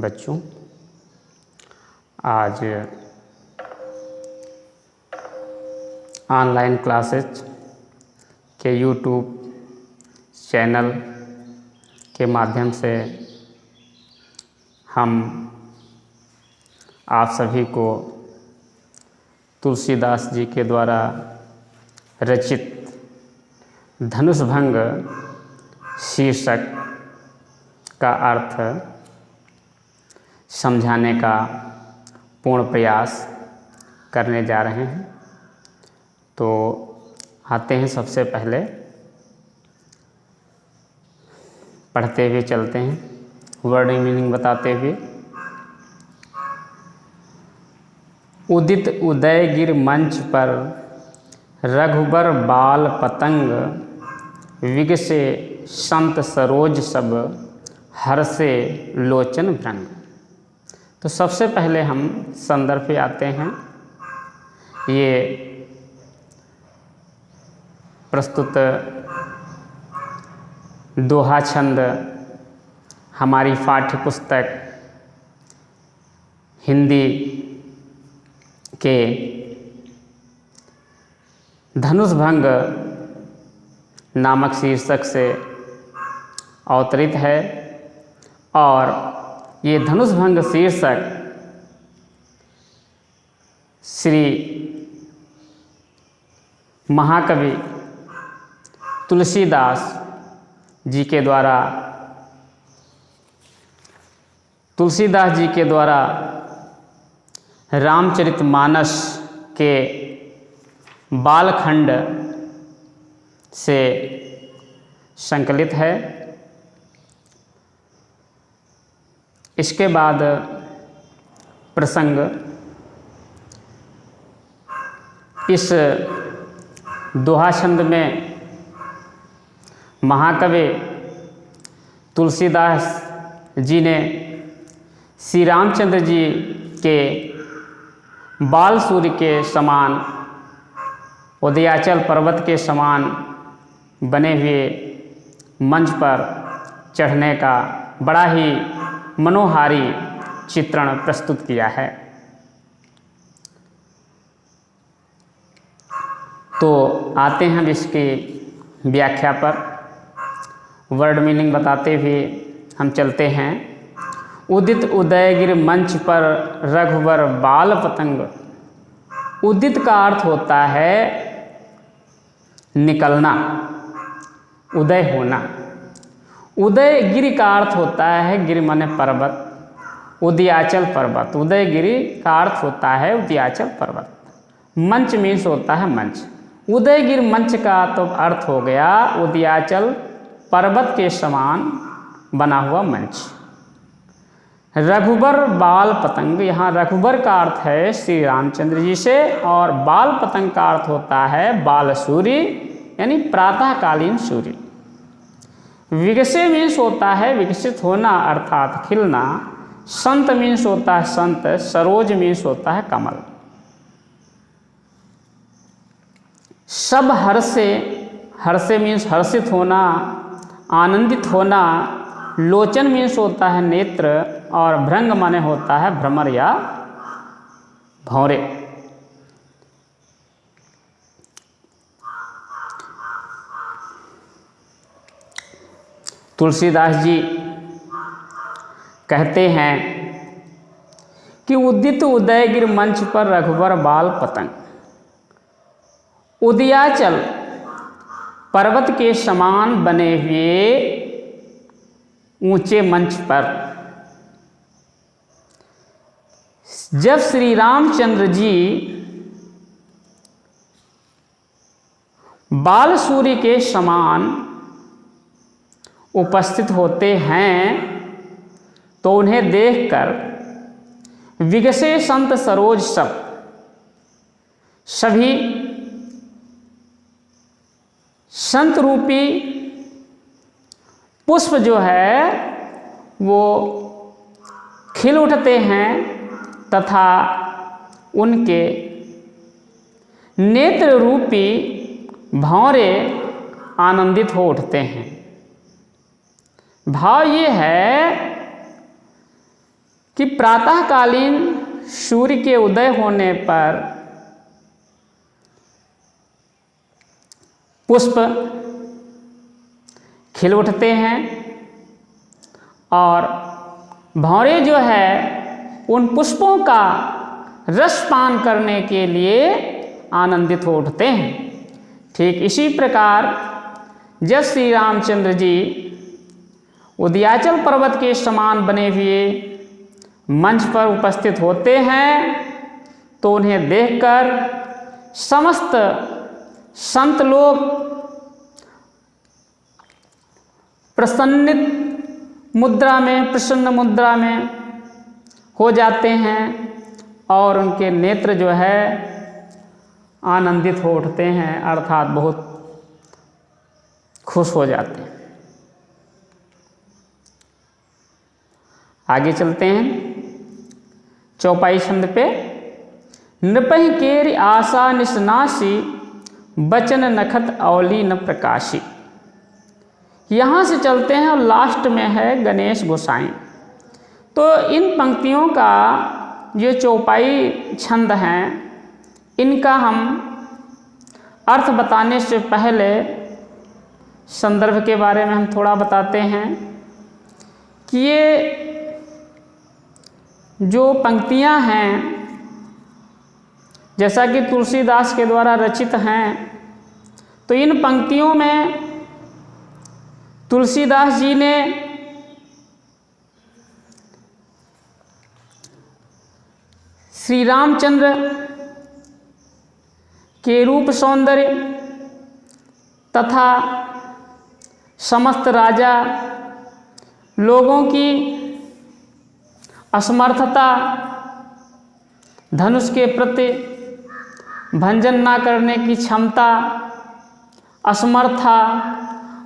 बच्चों, आज online classes के यूट्यूब चैनल के माध्यम से हम आप सभी को तुलसीदास जी के द्वारा रचित धनुष भंग शीर्षक का अर्थ समझाने का पूर्ण प्रयास करने जा रहे हैं। तो आते हैं, सबसे पहले पढ़ते हुए चलते हैं, वर्ड मीनिंग बताते हुए। उदित उदय गिर मंच पर रघुबर बाल पतंग, विगसे संत सरोज सब हर्षे लोचन भ्रंग। तो सबसे पहले हम संदर्भ पे आते हैं। ये प्रस्तुत दोहा छंद हमारी पाठ्य पुस्तक हिंदी के धनुष भंग नामक शीर्षक से अवतरित है। और ये धनुष भंग शीर्षक श्री महाकवि तुलसीदास जी के द्वारा रामचरितमानस के बालखंड से संकलित है। इसके बाद प्रसंग इस दोहा छंद में महाकवि तुलसीदास जी ने श्री रामचंद्र जी के बाल सूर्य के समान, उदयाचल पर्वत के समान बने हुए मंच पर चढ़ने का बड़ा ही मनोहारी चित्रण प्रस्तुत किया है। तो आते हैं इसकी व्याख्या पर। वर्ड मीनिंग बताते हुए हम चलते हैं। उदित उदयगिर मंच पर रघुवर बाल पतंग। उदित का अर्थ होता है निकलना, उदय होना। उदयगिरि का अर्थ होता है, गिरि माने पर्वत, उदयाचल पर्वत। उदयगिरि का अर्थ होता है उदयाचल पर्वत। मंच मीन्स होता है मंच। उदयगिर मंच का तो अर्थ हो गया उदयाचल पर्वत के समान बना हुआ मंच। रघुबर बाल पतंग, यहाँ रघुबर का अर्थ है श्री रामचंद्र जी से, और बाल पतंग का अर्थ होता है बाल सूर्य, यानी प्रातःकालीन सूर्य। विगसे मीन्स होता है विकसित होना अर्थात खिलना। संत मीन्स होता है संत। सरोज मीन्स होता है कमल। सब हर्षे, हर्षे मीन्स हर्षित होना, आनंदित होना। लोचन मीन्स होता है नेत्र, और भ्रंग माने होता है भ्रमर या भौरे। तुलसीदास जी कहते हैं कि उदित उदयगिर मंच पर रघुवर बाल पतंग। उदयाचल पर्वत के समान बने हुए ऊंचे मंच पर जब श्री रामचंद्र जी बाल सूर्य के समान उपस्थित होते हैं, तो उन्हें देखकर विगसे संत सरोज सब, सभी संत रूपी पुष्प जो है वो खिल उठते हैं, तथा उनके नेत्र रूपी भौरे आनंदित हो उठते हैं। भाव ये है कि प्रातःकालीन सूर्य के उदय होने पर पुष्प खिल उठते हैं और भंवरे जो है उन पुष्पों का रस पान करने के लिए आनंदित हो उठते हैं। ठीक इसी प्रकार जब श्री रामचंद्र जी उदयाचल पर्वत के समान बने हुए मंच पर उपस्थित होते हैं तो उन्हें देखकर समस्त संत लोग प्रसन्न मुद्रा में हो जाते हैं और उनके नेत्र जो है आनंदित हो उठते हैं, अर्थात बहुत खुश हो जाते हैं। आगे चलते हैं चौपाई छंद पे। नृपहि केरि आशा निसनासी बचन नखत अवली न प्रकाशी। यहाँ से चलते हैं और लास्ट में है गणेश गोसाई। तो इन पंक्तियों का जो चौपाई छंद हैं इनका हम अर्थ बताने से पहले संदर्भ के बारे में हम थोड़ा बताते हैं कि ये जो पंक्तियां हैं जैसा कि तुलसीदास के द्वारा रचित हैं, तो इन पंक्तियों में तुलसीदास जी ने श्री रामचंद्र के रूप सौंदर्य तथा समस्त राजा लोगों की असमर्थता, धनुष के प्रति भंजन ना करने की क्षमता,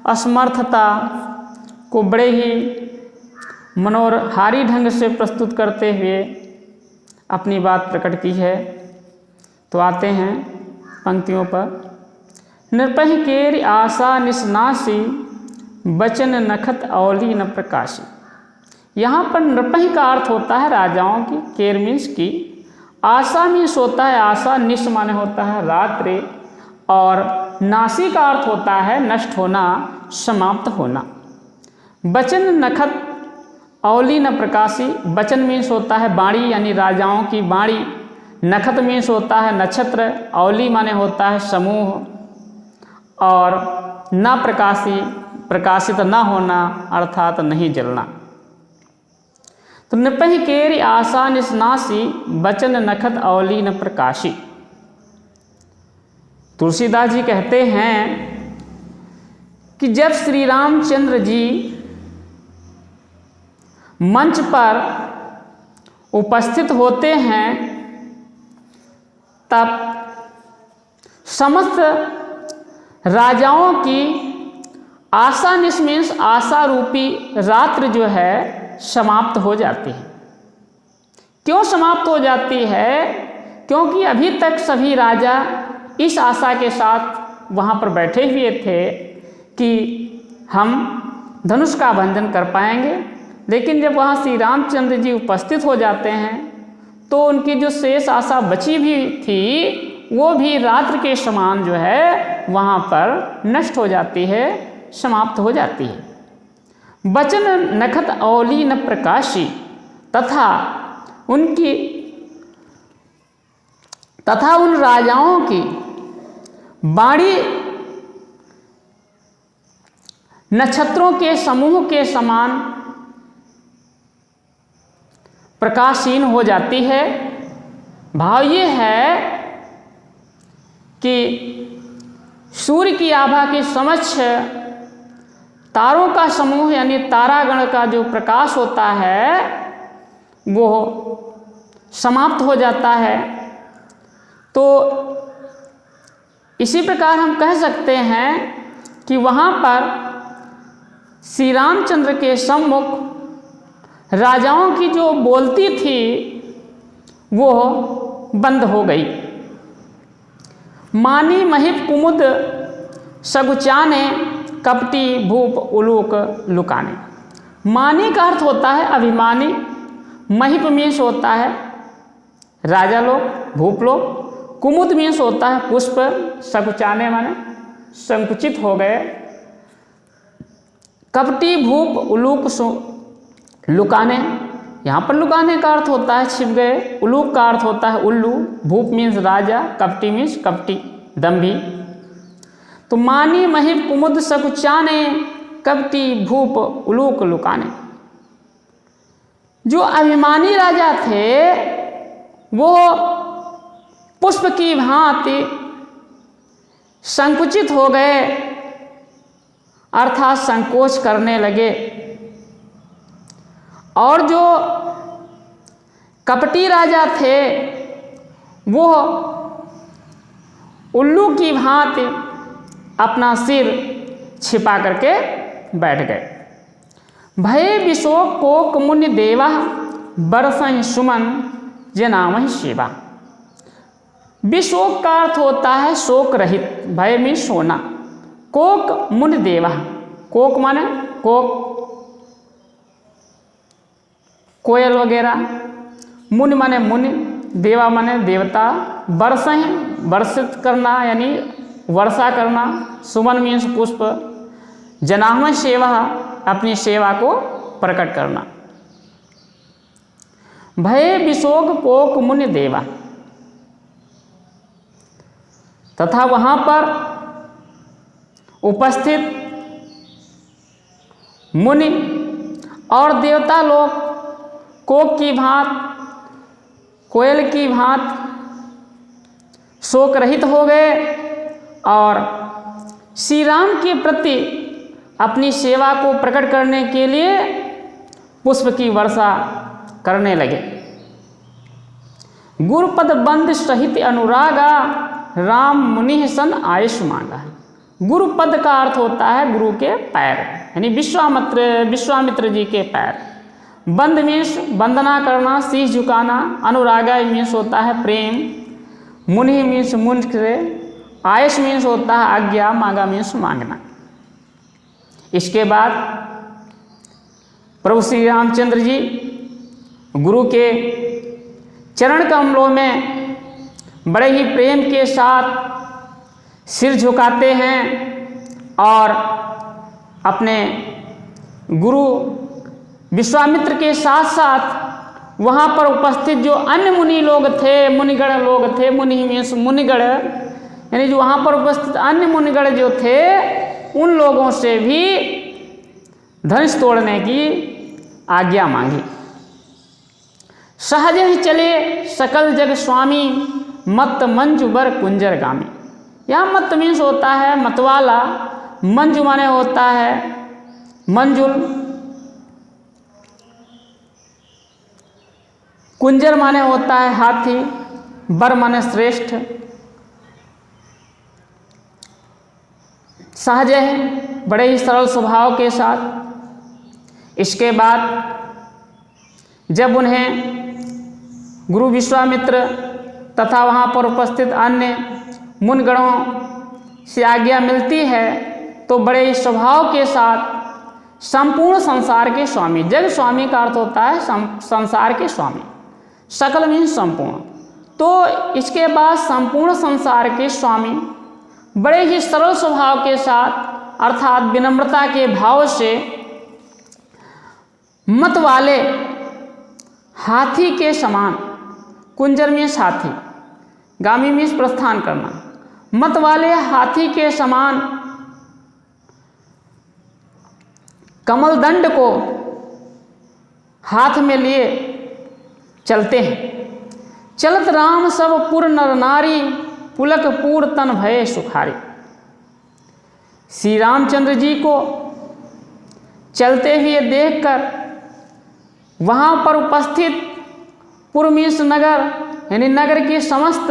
असमर्थता को बड़े ही मनोहारी ढंग से प्रस्तुत करते हुए अपनी बात प्रकट की है। तो आते हैं पंक्तियों पर। नृपहि केरि आशा निसनासी बचन नखत अवली न प्रकाशी। यहाँ पर नृपहि का अर्थ होता है राजाओं की, केर मीन्स की, आशा मीन्स होता है आशा, निश माने होता है रात्रि, और नासी का अर्थ होता है नष्ट होना, समाप्त होना। बचन नखत अवली न प्रकाशी। बचन मीन्स होता है बाणी यानी राजाओं की बाणी, नखत मीन्स होता है नक्षत्र, अवली माने होता है समूह, और न प्रकाशी प्रकाशित न होना अर्थात नहीं जलना। तो नृपहि केरि आशा निसनासी बचन नखत अवली न प्रकाशी। तुलसीदास जी कहते हैं कि जब श्री रामचंद्र जी मंच पर उपस्थित होते हैं तब समस्त राजाओं की आशा निश मीन्स आशा रूपी रात्रि जो है समाप्त हो जाती है। क्यों समाप्त हो जाती है? क्योंकि अभी तक सभी राजा इस आशा के साथ वहाँ पर बैठे हुए थे कि हम धनुष का भंजन कर पाएंगे, लेकिन जब वहाँ श्री रामचंद्र जी उपस्थित हो जाते हैं तो उनकी जो शेष आशा बची भी थी वो भी रात्रि के समान जो है वहाँ पर नष्ट हो जाती है, समाप्त हो जाती है। बचन नखत अवली न प्रकाशी। तथा उन राजाओं की बाणी नक्षत्रों के समूह के समान प्रकाशहीन हो जाती है। भाव ये है कि सूर्य की आभा के समक्ष तारों का समूह यानी तारागण का जो प्रकाश होता है वो समाप्त हो जाता है। तो इसी प्रकार हम कह सकते हैं कि वहाँ पर श्री रामचंद्र के सम्मुख राजाओं की जो बोलती थी वो बंद हो गई। मानी महिप कुमुद सगुचाने कपटी भूप उलूक लुकाने। मानी का अर्थ होता है अभिमानी, महिप मीन्स होता है राजा लोग, भूप लोग। कुमुद मीन्स होता है पुष्प, संकुचाने माने संकुचित हो गए। कपटी, भूप, उलूक, लुकाने, यहाँ पर लुकाने का अर्थ होता है छिप गए। उलूक का अर्थ होता है उल्लू। भूप मीन्स राजा, कपटी मीन्स कपटी, दम्भी। तो मानी, महिप, कुमुद, संकुचाने, कपटी, भूप, उलूक, लुकाने। जो अभिमानी राजा थे वो पुष्प की भांति संकुचित हो गए, अर्थात संकोच करने लगे। और जो कपटी राजा थे वो उल्लू की भांति अपना सिर छिपा करके बैठ गए। भय विशोक कोक मुनि देवा, बरसहि सुमन जनामहि शिवा। विशोक का अर्थ होता है शोक रहित, भय में सोना। कोक मुनि देवा, कोक माने कोक, कोयल वगैरह। मुनि माने मुनि, देवा माने देवता। बरसहि वर्षित करना यानी वर्षा करना। सुमन मीन्स पुष्प। जनामहि सेवा, अपनी सेवा को प्रकट करना। भय विशोक कोक मुनि देवा, तथा वहां पर उपस्थित मुनि और देवता लोग कोक की भांति, कोयल की भांति शोक रहित हो गए और श्री राम के प्रति अपनी सेवा को प्रकट करने के लिए पुष्प की वर्षा करने लगे। गुरुपद बंद सहित अनुरागा, राम मुनि सन आयुष मांगा। गुरुपद का अर्थ होता है गुरु के पैर, यानी विश्वामित्र जी के पैर। बंद मीन्स वंदना करना, शीश झुकाना। अनुरागा मीन्स होता है प्रेम। मुनि मीन्स मुनि से। आयुष मीन्स होता है आज्ञा। मांगा मीन्स मांगना। इसके बाद प्रभु श्री रामचंद्र जी गुरु के चरण कमलों में बड़े ही प्रेम के साथ सिर झुकाते हैं और अपने गुरु विश्वामित्र के साथ साथ वहाँ पर उपस्थित जो अन्य मुनि लोग थे, मुनिगण लोग थे, मुनि मीन्स मुनिगण, यानी जो वहाँ पर उपस्थित अन्य मुनिगण जो थे उन लोगों से भी धनुष तोड़ने की आज्ञा मांगी। सहज ही चले सकल जग स्वामी, मत मंजु बर कुंजर गामी। यहाँ मत मीन्स होता है मतवाला। मंजु माने होता है मंजुल। कुंजर माने होता है हाथी। बर माने श्रेष्ठ। सहज है, बड़े ही सरल स्वभाव के साथ। इसके बाद जब उन्हें गुरु विश्वामित्र तथा वहाँ पर उपस्थित अन्य मुनिगणों से आज्ञा मिलती है तो बड़े ही स्वभाव के साथ संपूर्ण संसार के स्वामी, जग स्वामी का अर्थ होता है संसार के स्वामी। सकल मीन्स संपूर्ण। तो इसके बाद संपूर्ण संसार के स्वामी बड़े ही सरल स्वभाव के साथ अर्थात विनम्रता के भाव से मत वाले हाथी के समान, कुंजर मीन्स हाथी, गामी मीन्स प्रस्थान करना, मत वाले हाथी के समान कमल दंड को हाथ में लिए चलते हैं। चलत राम सब पुर नर नारी, पुलक पूर तन भय सुखारी। श्री रामचंद्र जी को चलते हुए देखकर वहाँ पर उपस्थित पुरमीस नगर यानी नगर के समस्त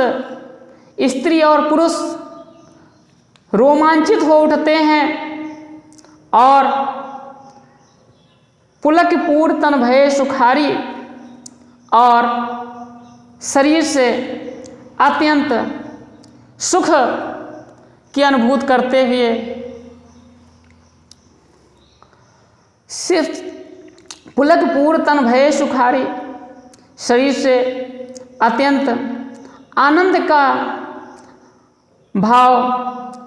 स्त्री और पुरुष रोमांचित हो उठते हैं और पुलक पूर तन भय सुखारी और शरीर से अत्यंत सुख की अनुभूति करते हुए सिर्फ पुलक पूर तन भय सुखारी शरीर से अत्यंत आनंद का भाव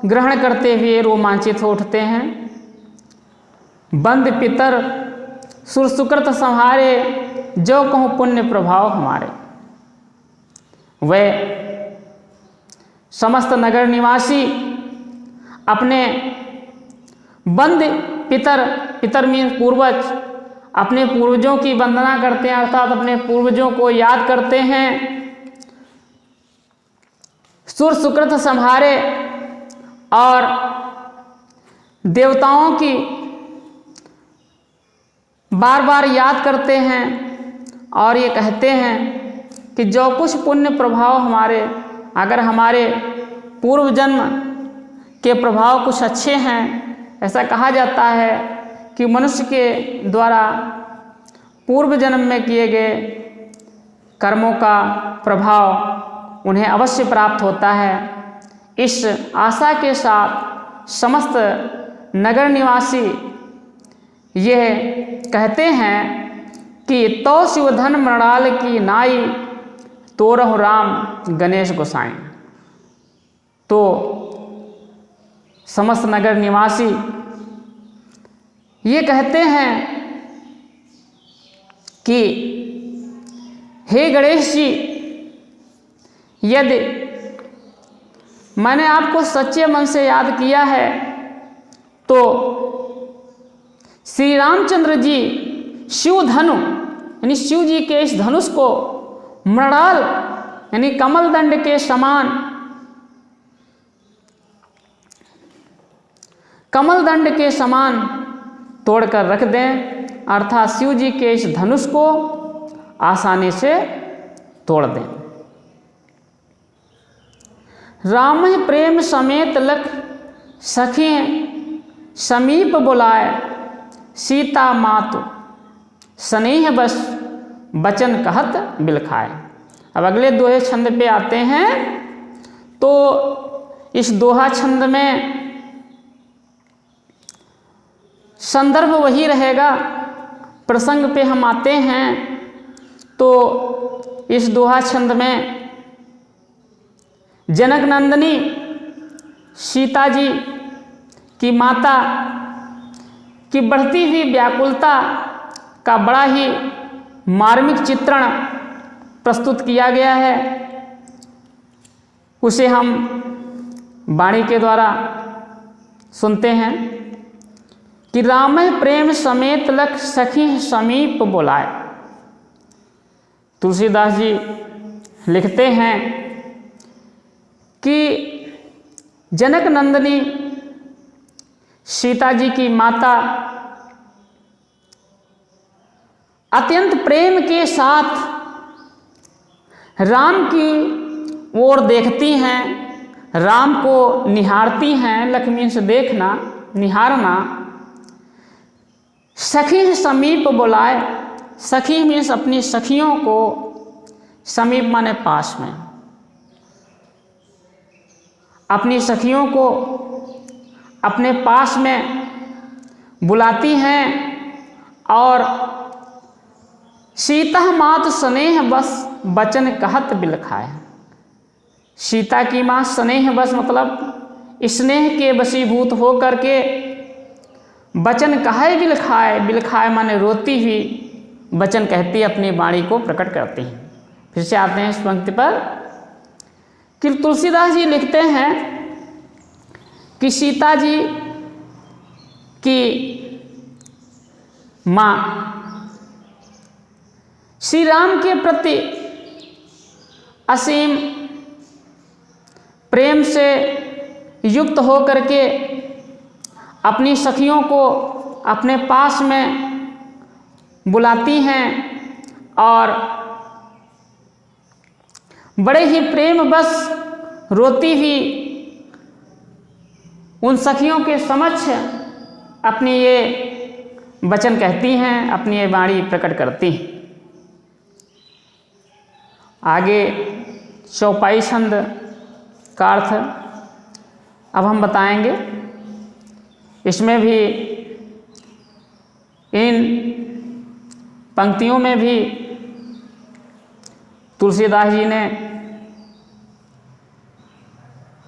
ग्रहण करते हुए रोमांचित हो उठते हैं। बंद पितर सुर सुकृत संहारे, जो कहूँ पुण्य प्रभाव हमारे। वह समस्त नगर निवासी अपने बंद पितर मीन पूर्वज, अपने पूर्वजों की वंदना करते हैं, अर्थात अपने पूर्वजों को याद करते हैं। सुर सुकृत संहारे और देवताओं की बार बार याद करते हैं और ये कहते हैं कि जो कुछ पुण्य प्रभाव हमारे, अगर हमारे पूर्व जन्म के प्रभाव कुछ अच्छे हैं, ऐसा कहा जाता है कि मनुष्य के द्वारा पूर्व जन्म में किए गए कर्मों का प्रभाव उन्हें अवश्य प्राप्त होता है। इस आशा के साथ समस्त नगर निवासी यह कहते हैं कि तो शिवधन मृणाल की नाई, तो रहो राम गणेश गोसाई। तो समस्त नगर निवासी ये कहते हैं कि हे गणेश जी, यदि मैंने आपको सच्चे मन से याद किया है तो श्री रामचंद्र जी शिव धनु यानी शिव जी के इस धनुष को मृणाल यानी कमल दंड के समान, कमल दंड के समान तोड़कर रख दें, अर्थात शिव जी के इस धनुष को आसानी से तोड़ दें। राम प्रेम समेत लख सखी समीप बुलाए, सीता मातु स्नेह बस बचन कहत बिलखाए। अब अगले दोहे छंद पे आते हैं। तो इस दोहा छंद में संदर्भ वही रहेगा, प्रसंग पे हम आते हैं। तो इस दोहा छंद में जनक नंदिनी सीता जी की माता की बढ़ती हुई व्याकुलता का बड़ा ही मार्मिक चित्रण प्रस्तुत किया गया है। उसे हम वाणी के द्वारा सुनते हैं कि राम प्रेम समेत लख सखी समीप बुलाए। तुलसीदास जी लिखते हैं कि जनक नंदिनी सीता जी की माता अत्यंत प्रेम के साथ राम की ओर देखती हैं, राम को निहारती हैं। लक्ष्मी से देखना, निहारना। सखी समीप बुलाए, सखी मीन्स अपनी सखियों को, समीप माने पास में, अपनी सखियों को अपने पास में बुलाती हैं। और सीता मात स्नेह बस बचन कहत बिलखाए। सीता की माँ स्नेह बस मतलब स्नेह के वशीभूत हो करके बचन कहे बिलखाए, बिलखाए माने रोती हुई बचन कहती, अपनी वाणी को प्रकट करती हैं। फिर से आते हैं इस पंक्ति पर कि तुलसीदास जी लिखते हैं कि सीता जी की माँ श्री राम के प्रति असीम प्रेम से युक्त हो करके अपनी सखियों को अपने पास में बुलाती हैं और बड़े ही प्रेम बस रोती हुई उन सखियों के समक्ष अपनी ये वचन कहती हैं, अपनी ये वाणी प्रकट करती हैं। आगे चौपाई छंद का अर्थ अब हम बताएंगे। इसमें भी इन पंक्तियों में भी तुलसीदास जी ने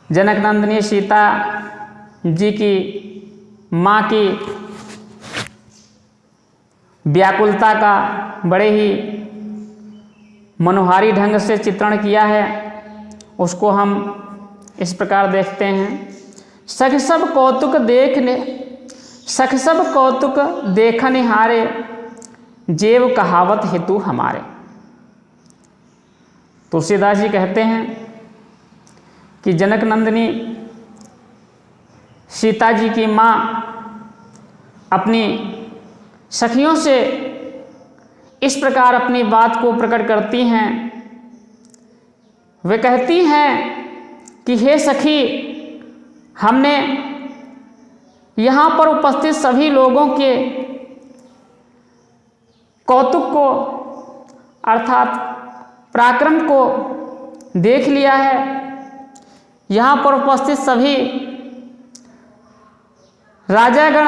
जनक नंदिनी सीता जी की माँ की व्याकुलता का बड़े ही मनोहारी ढंग से चित्रण किया है। उसको हम इस प्रकार देखते हैं। सख सब कौतुक देखने हारे, जेव कहावत हेतु हमारे। तुलसीदास जी कहते हैं कि जनक नंदिनी सीता जी की माँ अपनी सखियों से इस प्रकार अपनी बात को प्रकट करती हैं। वे कहती हैं कि हे सखी, हमने यहाँ पर उपस्थित सभी लोगों के कौतुक को अर्थात पराक्रम को देख लिया है। यहाँ पर उपस्थित सभी राजागण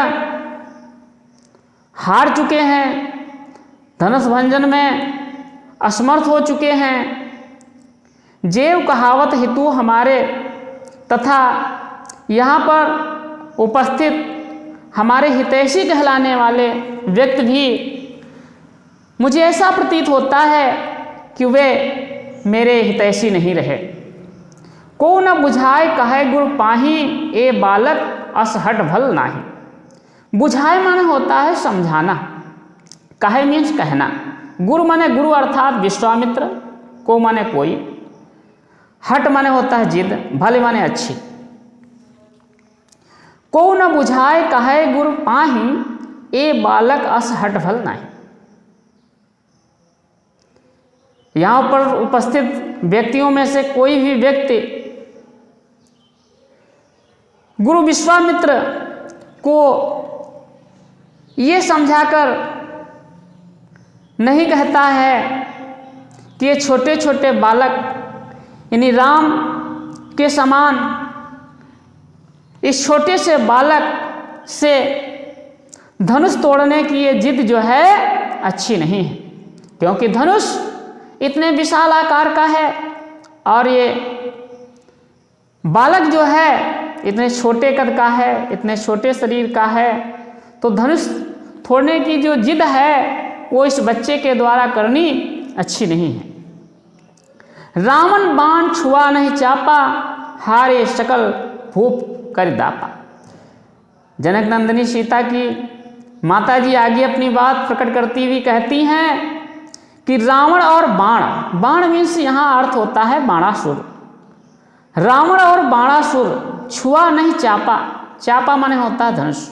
हार चुके हैं, धनुष भंजन में असमर्थ हो चुके हैं। जेव कहावत हेतु हमारे, तथा यहाँ पर उपस्थित हमारे हितैषी कहलाने वाले व्यक्ति भी मुझे ऐसा प्रतीत होता है कि वे मेरे हितैषी नहीं रहे। को न बुझाए कहे गुर पाही, ए बालक अस हट भल नाही। बुझाए माने होता है समझाना, कहे मीन्स कहना, गुरु माने गुरु अर्थात विश्वामित्र, को माने कोई, हट माने होता है जिद, भले माने अच्छी। को न बुझाए कहे गुरु पाही, ए बालक अस हट भल नाही। यहाँ पर उपस्थित व्यक्तियों में से कोई भी व्यक्ति गुरु विश्वामित्र को ये समझाकर नहीं कहता है कि ये छोटे छोटे बालक यानी राम के समान इस छोटे से बालक से धनुष तोड़ने की ये जिद जो है अच्छी नहीं है, क्योंकि धनुष इतने विशाल आकार का है और ये बालक जो है इतने छोटे कद का है, इतने छोटे शरीर का है। तो धनुष तोड़ने की जो जिद है वो इस बच्चे के द्वारा करनी अच्छी नहीं है। रावण बाण छुआ नहीं चापा, हारे सकल भूप कर दापा। जनक नंदिनी सीता की माता जी आगे अपनी बात प्रकट करती हुई कहती हैं कि रावण और बाण, बाण मीन्स यहाँ अर्थ होता है बाणासुर। रावण और बाणासुर छुआ नहीं चापा, चापा माने होता है धनुष।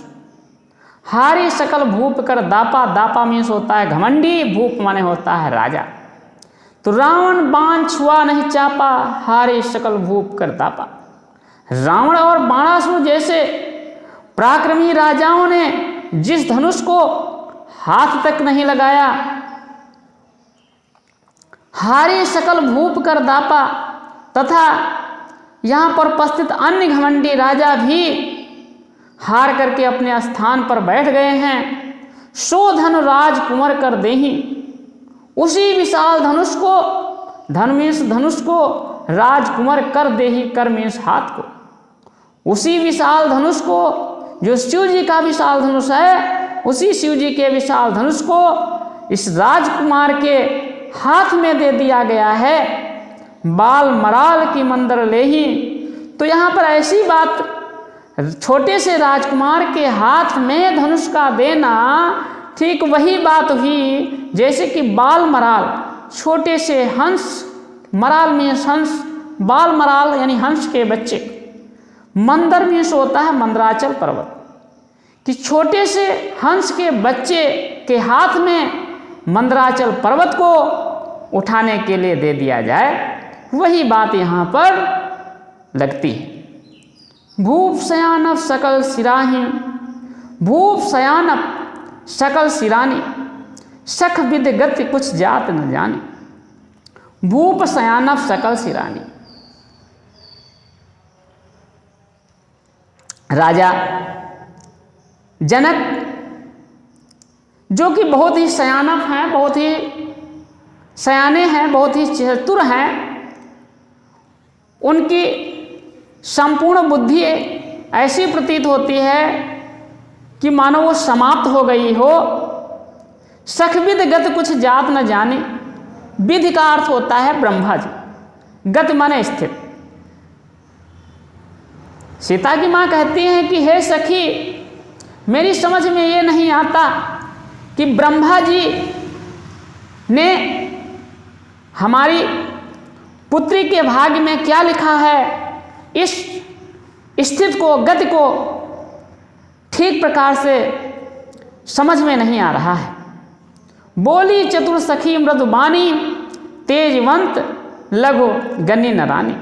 हारे सकल भूप कर दापा, दापा मीन्स होता है घमंडी, भूप माने होता है राजा। तो रावण बाण छुआ नहीं चापा, हारे सकल भूप कर दापा। रावण और बाणासुर जैसे पराक्रमी राजाओं ने जिस धनुष को हाथ तक नहीं लगाया, हारे सकल भूप कर दापा, तथा यहाँ पर उपस्थित अन्य घमंडी राजा भी हार करके अपने स्थान पर बैठ गए हैं। सो धन राजकुमार कर देही, उसी विशाल धनुष को, धन मीन्स धनुष को, राजकुमार कर देही, कर मीन्स हाथ को, उसी विशाल धनुष को जो शिव जी का विशाल धनुष है, उसी शिव जी के विशाल धनुष को इस राजकुमार के हाथ में दे दिया गया है। बाल मराल की मंदर लेही। तो यहाँ पर ऐसी बात, छोटे से राजकुमार के हाथ में धनुष का देना ठीक वही बात हुई जैसे कि बाल मराल, छोटे से हंस, मराल मीन्स हंस, बाल मराल यानी हंस के बच्चे, मंदर मीन्स होता है मंदराचल पर्वत, कि छोटे से हंस के बच्चे के हाथ में मंदराचल पर्वत को उठाने के लिए दे दिया जाए, वही बात यहाँ पर लगती है। भूप शयानप सकल सिराही, भूप शयानप सकल सिरानी, सख विद गति कुछ जात न जाने। भूप शयानप सकल सिरानी, राजा जनक जो कि बहुत ही शयानप हैं, बहुत ही सयाने हैं, बहुत ही चतुर हैं, उनकी संपूर्ण बुद्धि ऐसी प्रतीत होती है कि मानो वो समाप्त हो गई हो। सखविद गत कुछ जात न जाने, विधि का अर्थ होता है ब्रह्मा जी, गत माने स्थित। सीता की माँ कहती हैं कि हे सखी, मेरी समझ में ये नहीं आता कि ब्रह्मा जी ने हमारी पुत्री के भाग्य में क्या लिखा है। इस स्थिति को, गति को ठीक प्रकार से समझ में नहीं आ रहा है। बोली चतुर सखी मृदुबानी, तेजवंत लघु गन्नी नरानी।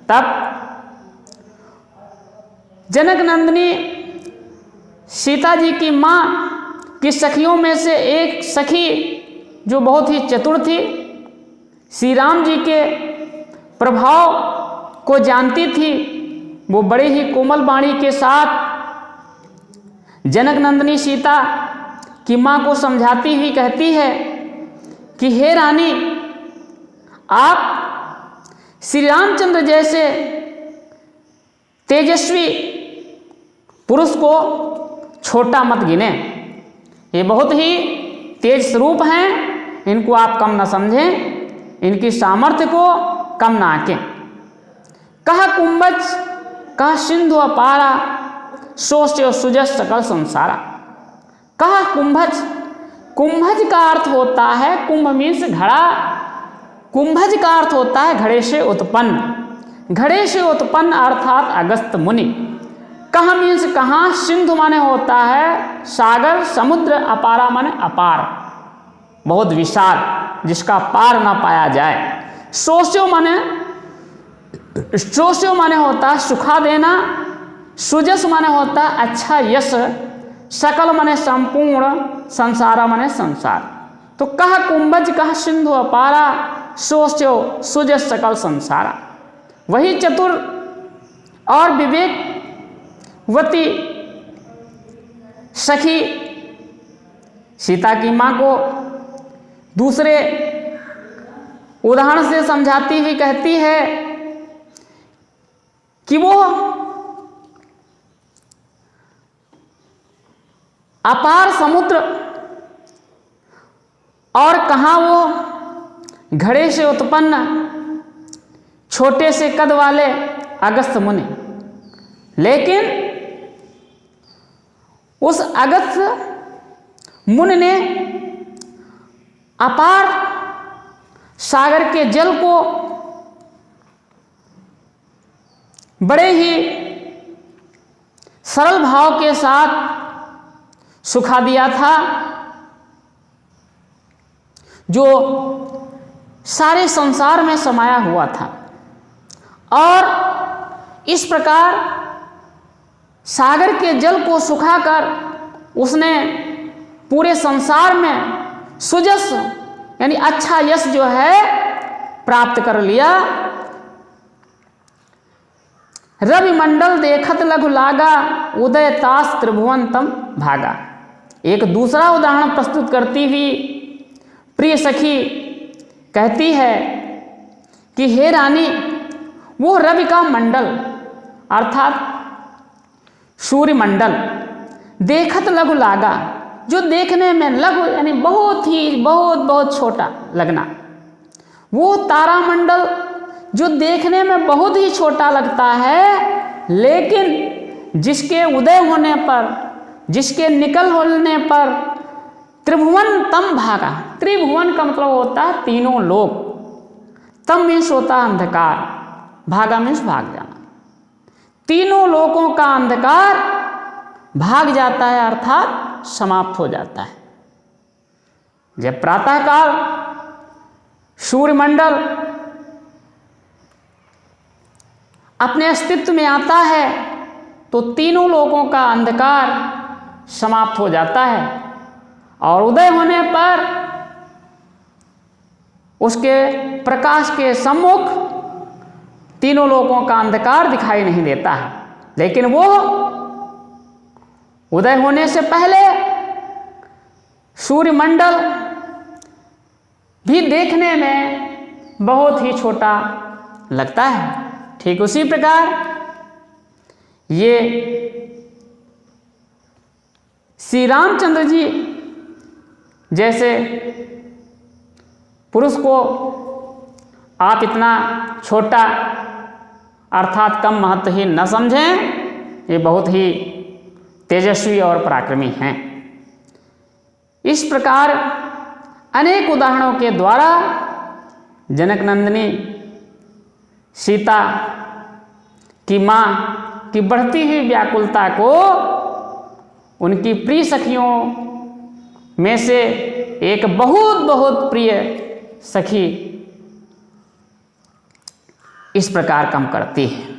तब जनक नंदिनी सीता जी की माँ की सखियों में से एक सखी जो बहुत ही चतुर थी, श्री राम जी के प्रभाव को जानती थी, वो बड़े ही कोमल वाणी के साथ जनक नंदिनी सीता की माँ को समझाती हुई कहती है कि हे रानी, आप श्री रामचंद्र जैसे तेजस्वी पुरुष को छोटा मत गिने। ये बहुत ही तेज स्वरूप हैं, इनको आप कम न समझें, इनकी सामर्थ्य को कम ना आंकें। कहा कुंभज कहा सिंधु अपारा, सोच सुजस सकल संसारा। कहा कुंभज, कुंभज का अर्थ होता है, कुंभ मीन्स घड़ा, कुंभज का अर्थ होता है घड़े से उत्पन्न। घड़े से उत्पन्न अर्थात अगस्त मुनि। कहा मीन्स कहाँ, सिंधु माने होता है सागर समुद्र, अपारा माने अपार, बहुत विशाल, जिसका पार ना पाया जाए। सोचो माने होता है सुखा देना, सुजस माने होता है अच्छा यश, सकल माने संपूर्ण, संसारा माने संसार। तो कह कुंभज कह सिंधु अपारा, सोचो सुजस सकल संसारा। वही चतुर और विवेकवती सखी सीता की माँ को दूसरे उदाहरण से समझाती हुई कहती है कि वो अपार समुद्र और कहाँ वो घड़े से उत्पन्न छोटे से कद वाले अगस्त मुनि, लेकिन उस अगस्त मुनि ने अपार सागर के जल को बड़े ही सरल भाव के साथ सुखा दिया था, जो सारे संसार में समाया हुआ था। और इस प्रकार सागर के जल को सुखाकर उसने पूरे संसार में सुजस यानी अच्छा यश जो है प्राप्त कर लिया। रवि मंडल देखत लघु लागा, उदय तास त्रिभुवन तम भागा। एक दूसरा उदाहरण प्रस्तुत करती हुई प्रिय सखी कहती है कि हे रानी, वो रवि का मंडल अर्थात सूर्य मंडल देखत लघु लागा, जो देखने में लघु यानी बहुत छोटा लगना, वो तारा मंडल जो देखने में बहुत ही छोटा लगता है, लेकिन जिसके उदय होने पर, जिसके निकल होने पर त्रिभुवन तम भागा। त्रिभुवन का मतलब होता है तीनों लोक, तम मीन्स होता है अंधकार, भागा मीन्स भाग जाना। तीनों लोकों का अंधकार भाग जाता है अर्थात समाप्त हो जाता है। जब प्रातःकाल सूर्यमंडल अपने अस्तित्व में आता है तो तीनों लोकों का अंधकार समाप्त हो जाता है, और उदय होने पर उसके प्रकाश के सम्मुख तीनों लोकों का अंधकार दिखाई नहीं देता है। लेकिन वो उदय होने से पहले सूर्यमंडल भी देखने में बहुत ही छोटा लगता है। ठीक उसी प्रकार ये श्री रामचंद्र जी जैसे पुरुष को आप इतना छोटा अर्थात कम महत्वहीन न समझें, ये बहुत ही तेजस्वी और पराक्रमी हैं। इस प्रकार अनेक उदाहरणों के द्वारा जनक नंदिनी सीता की माँ की बढ़ती हुई व्याकुलता को उनकी प्रिय सखियों में से एक बहुत बहुत प्रिय सखी इस प्रकार कम करती है।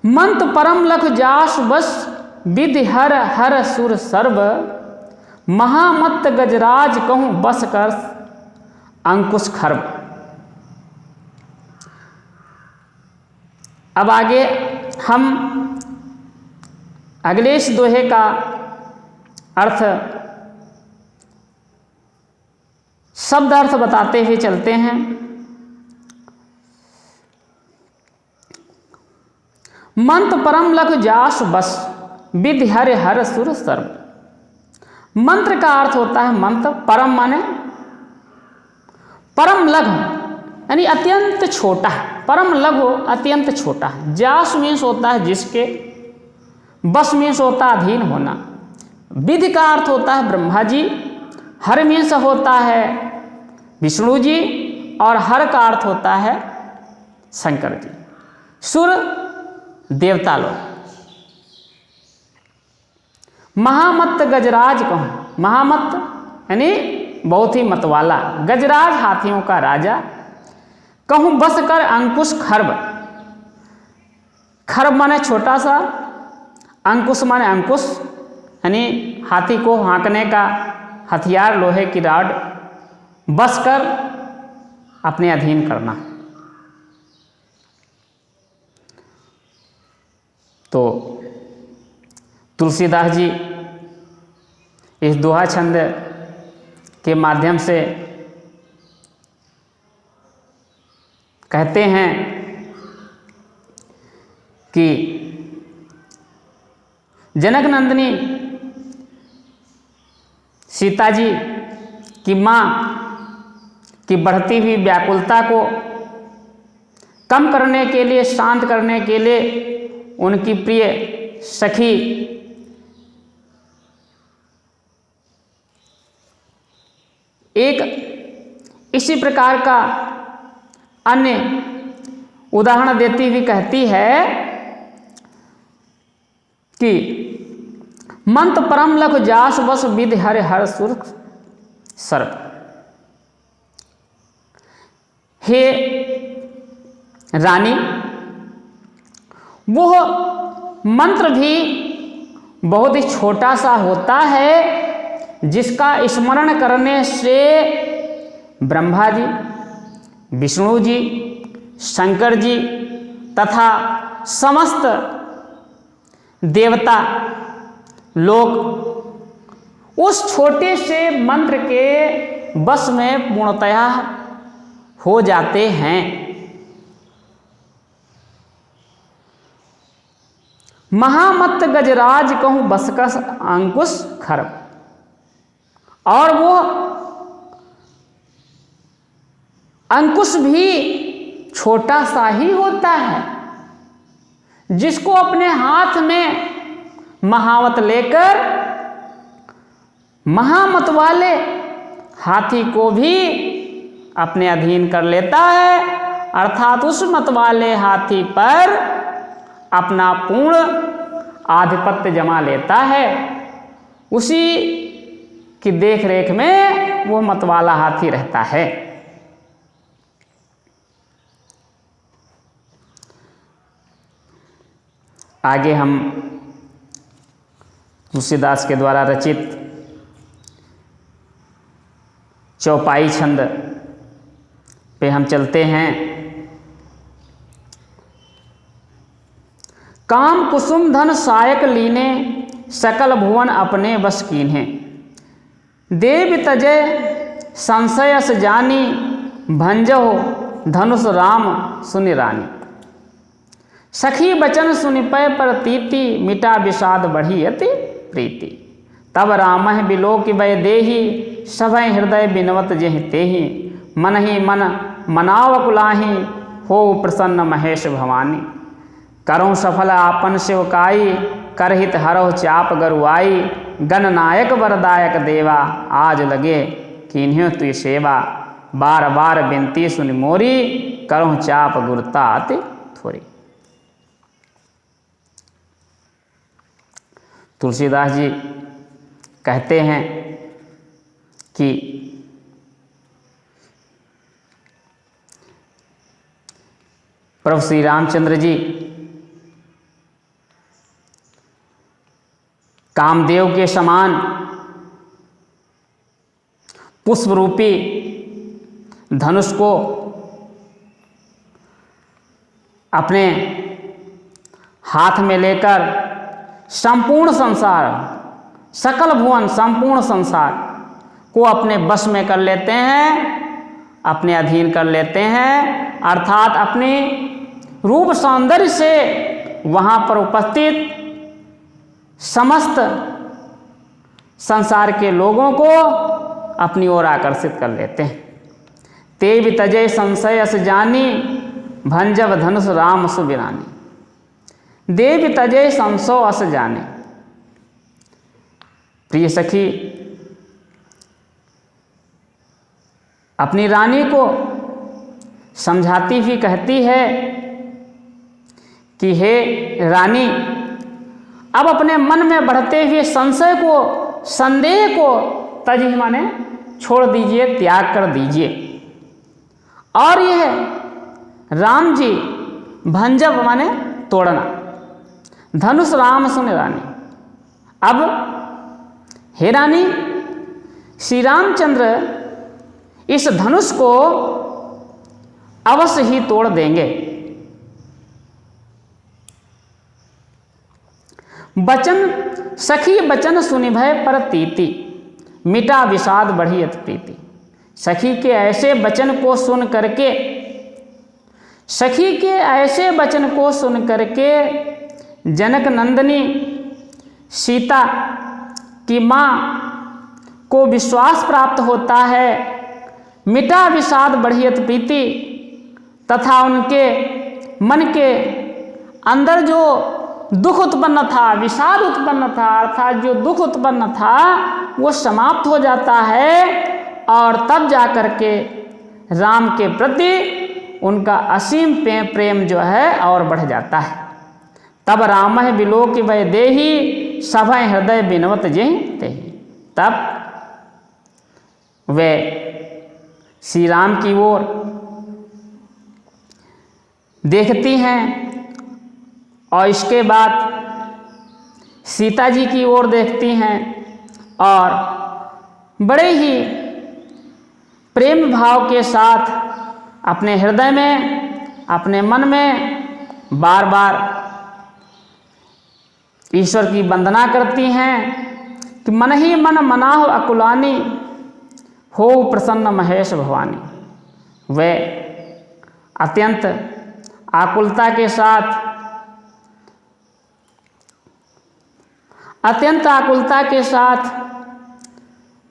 मंत परम लख जास बस विधि हर हर सुर सर्व, महामत्त गजराज कहूँ बस कर अंकुश खर्व। अब आगे हम अगले इस दोहे का अर्थ शब्द अर्थ बताते हुए चलते हैं। मंत परम लख जास बस विधि हर हर सुर सर्व। मंत्र का अर्थ होता है मंत्र, परम माने परम लघु यानी अत्यंत छोटा, परम लघु अत्यंत छोटा। जास मीन्स होता है जिसके, बस मीन्स होता है अधीन होना। विधि का अर्थ होता है ब्रह्मा जी, हर मीन्स होता है विष्णु जी और हर का अर्थ होता है शंकर जी। सुर देवता लोग। महामत्त गजराज कहूँ, महामत्त यानी बहुत ही मतवाला, गजराज हाथियों का राजा, कहूँ बस कर अंकुश खर्व। खर्व माने छोटा सा, अंकुश माने अंकुश यानी हाथी को हाँकने का हथियार, लोहे की रॉड, बस कर अपने अधीन करना। तो तुलसीदास जी इस दोहा छंद के माध्यम से कहते हैं कि जनक नंदिनी सीता जी की माँ की बढ़ती हुई व्याकुलता को कम करने के लिए, शांत करने के लिए उनकी प्रिय सखी एक इसी प्रकार का अन्य उदाहरण देती हुई कहती है कि मंत परम लख जास बस विधि हर हर सुर सर्व। हे रानी, वो मंत्र भी बहुत ही छोटा सा होता है जिसका स्मरण करने से ब्रह्मा जी, विष्णु जी, शंकर जी तथा समस्त देवता लोग उस छोटे से मंत्र के बस में पूर्णतया हो जाते हैं। महामत्त गजराज कहूँ बसकस अंकुश खर्व। और वो अंकुश भी छोटा सा ही होता है जिसको अपने हाथ में महावत लेकर महामत वाले हाथी को भी अपने अधीन कर लेता है, अर्थात उस मत वाले हाथी पर अपना पूर्ण आधिपत्य जमा लेता है। उसी की देख रेख में वो मतवाला हाथी रहता है। आगे हम तुलसीदास के द्वारा रचित चौपाई छंद पे हम चलते हैं। काम कुसुम धन सायक लीने, सकल भुवन अपने बस कीन्हे। देव तजय संशयस जानी भंजहो धनुष राम सुनि रानी। सखी बचन सुनि पै प्रतीति मिटा विषाद बढ़ी अति प्रीति। तब रामह बिलोक वै देहि सभय हृदय बिनवत जेहि तेहि। मन ही मन मनाव कुलाहि हो प्रसन्न महेश भवानी। करऊँ सफल आपन सेवकाई करहित हरहु चाप गरुआई। गणनायक वरदायक देवा आज लगे कीन्ह्यो तुय सेवा। बार बार बिनती सुनि मोरी करऊँ चाप गुरता अति थोरी। तुलसीदास जी कहते हैं कि प्रभु श्री रामचंद्र जी कामदेव के समान पुष्प रूपी धनुष को अपने हाथ में लेकर संपूर्ण संसार, सकल भुवन संपूर्ण संसार को अपने बस में कर लेते हैं, अपने अधीन कर लेते हैं। अर्थात अपने रूप सौंदर्य से वहाँ पर उपस्थित समस्त संसार के लोगों को अपनी ओर आकर्षित कर लेते हैं। ते भी तजय संशयस जानी भंजव धनुष राम सुबिरानी। देव तजय संशो अस जाने। प्रिय सखी अपनी रानी को समझाती हुई कहती है कि हे रानी, अब अपने मन में बढ़ते हुए संशय को, संदेह को तजी माने छोड़ दीजिए, त्याग कर दीजिए। और यह राम जी भंजव माने तोड़ना, धनुष राम सुनि रानी। अब हे रानी, श्री रामचंद्र इस धनुष को अवश्य ही तोड़ देंगे। बचन सखी बचन सुनि भय प्रतीति मिटा विषाद बढ़ी अति प्रीति। सखी के ऐसे वचन को सुन करके, सखी के ऐसे वचन को सुन करके जनक नंदिनी सीता की माँ को विश्वास प्राप्त होता है। मिटा विषाद बढ़ी अति प्रीति, तथा उनके मन के अंदर जो दुख उत्पन्न था, विषाद उत्पन्न था, अर्थात जो दुख उत्पन्न था वो समाप्त हो जाता है। और तब जा कर के राम के प्रति उनका असीम प्रेम जो है और बढ़ जाता है। तब रामह बिलोक वै देहि सभय हृदय बिनवत जेहि तेहि। तब वे श्री राम की ओर देखती हैं और इसके बाद सीता जी की ओर देखती हैं और बड़े ही प्रेम भाव के साथ अपने हृदय में, अपने मन में बार बार ईश्वर की वंदना करती हैं कि मन ही मन मनाहो अकुलानी हो प्रसन्न महेश भवानी। वे अत्यंत आकुलता के साथ, अत्यंत आकुलता के साथ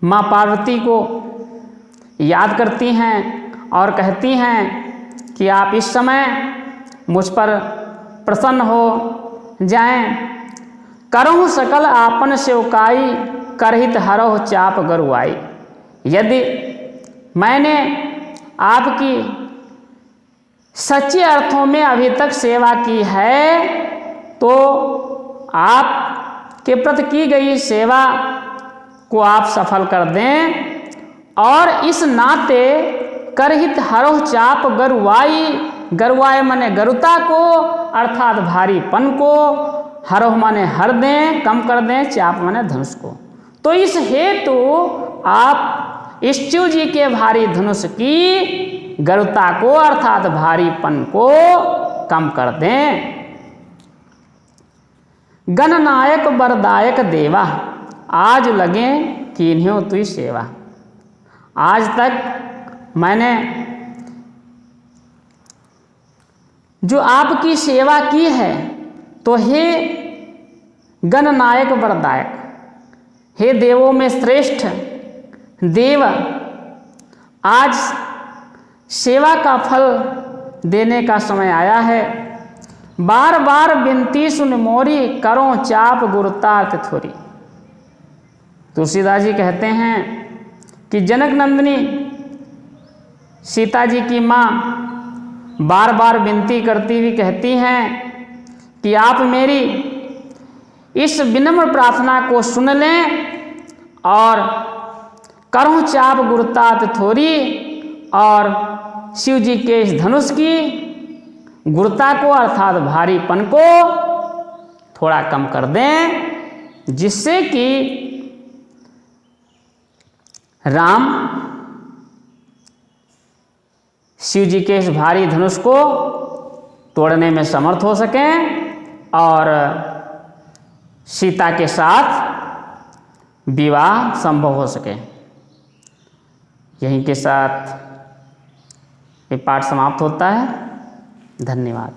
माँ पार्वती को याद करती हैं और कहती हैं कि आप इस समय मुझ पर प्रसन्न हो जाएं। करहु सकल आपन सेवकाई करहित हरहु चाप गरुआई। यदि मैंने आपकी सच्चे अर्थों में अभी तक सेवा की है तो आप के प्रति की गई सेवा को आप सफल कर दें। और इस नाते करहित हरहु चाप गरुआई, गरुआई माने गरुता को अर्थात भारीपन को, हरहु माने हर दें, कम कर दें, चाप माने धनुष को। तो इस हेतु आप इस शिव जी के भारी धनुष की गरुता को अर्थात भारीपन को कम कर दें। गणनायक वरदायक देवा आज लगे कीन्ह्यो तुई सेवा। आज तक मैंने जो आपकी सेवा की है, तो हे गणनायक वरदायक, हे देवों में श्रेष्ठ देव, आज सेवा का फल देने का समय आया है। बार बार विनती सुन मोरी, करो चाप गुरुतार्थ थोरी। तुलसीदास जी कहते हैं कि जनक नंदिनी सीता जी की माँ बार बार विनती करती हुई कहती हैं कि आप मेरी इस विनम्र प्रार्थना को सुन लें और करो चाप गुरुतात थोरी, और शिव जी के इस धनुष की गुरुता को अर्थात भारीपन को थोड़ा कम कर दें, जिससे कि राम शिव जी के इस भारी धनुष को तोड़ने में समर्थ हो सकें और सीता के साथ विवाह संभव हो सके। यहीं के साथ ये पाठ समाप्त होता है। धन्यवाद।